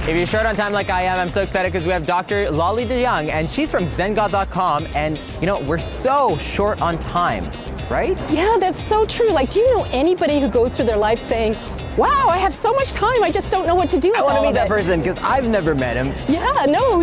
If you're short on time like I am, I'm so excited because we have Dr. Lolly DeYoung, and she's from zenGOT.com, and you know, we're so short on time, right? Yeah, that's so true. Like, do you know anybody who goes through their life saying, wow, I have so much time, I just don't know what to do with all of it. I want to meet that person because I've never met him. Yeah, no,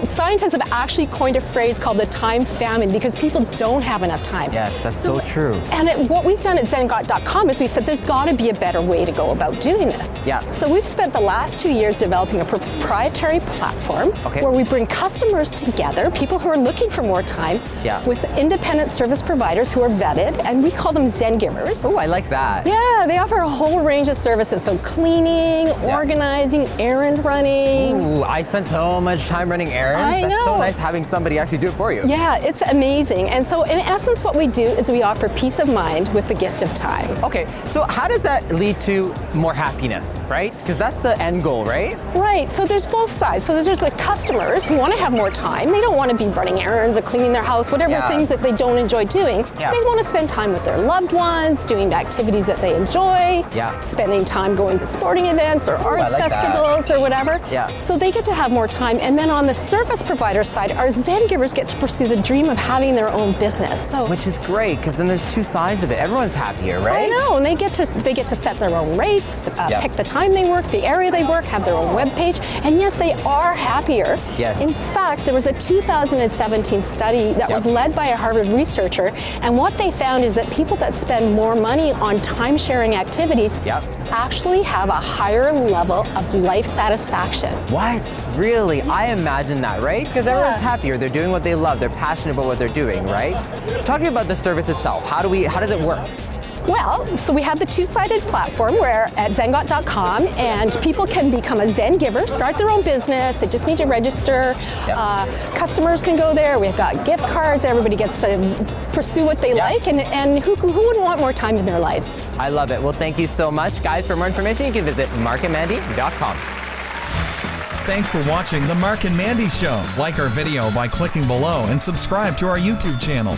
scientists have actually coined a phrase called the time famine because people don't have enough time. Yes, that's so true. And what we've done at zenGOT.com is we've said there's got to be a better way to go about doing this. Yeah. So we've spent the last 2 years developing a proprietary platform where we bring customers together, people who are looking for more time, with independent service providers who are vetted, and we call them Zen Givers. Oh, I like that. Yeah, they offer a whole range of services, so cleaning, organizing, errand running. Ooh, I spend so much time running errands. I know. That's so nice having somebody actually do it for you. Yeah, it's amazing. And so in essence what we do is we offer peace of mind with the gift of time. Okay, so how does that lead to more happiness, right? Because that's the end goal, right? Right, so there's both sides. So there's like customers who want to have more time. They don't want to be running errands or cleaning their house, whatever things that they don't enjoy doing. They want to spend time with their loved ones, doing activities that they enjoy, spending time going to sporting events or arts festivals or whatever. So they get to have more time. And then on the service provider side, our Zen Givers get to pursue the dream of having their own business. So which is great because then there's two sides of it. Everyone's happier, right? I know, and they get to set their own rates, pick the time they work, the area they work, have their own web page, and yes, they are happier. Yes. In fact, there was a 2017 study that was led by a Harvard researcher, and what they found is that people that spend more money on time-sharing activities actually have a higher level of life satisfaction. What? Really? I imagine that, right? Because everyone's happier. They're doing what they love. They're passionate about what they're doing, right? Talking about the service itself, how does it work? Well, so we have the two-sided platform where at zenGOT.com, and people can become a Zen Giver, start their own business. They just need to register. Customers can go there. We've got gift cards. Everybody gets to pursue what they like, and who wouldn't want more time in their lives? I love it. Well, thank you so much. Guys, for more information, you can visit markandmandy.com. Thanks for watching The Mark and Mandy Show. Like our video by clicking below and subscribe to our YouTube channel.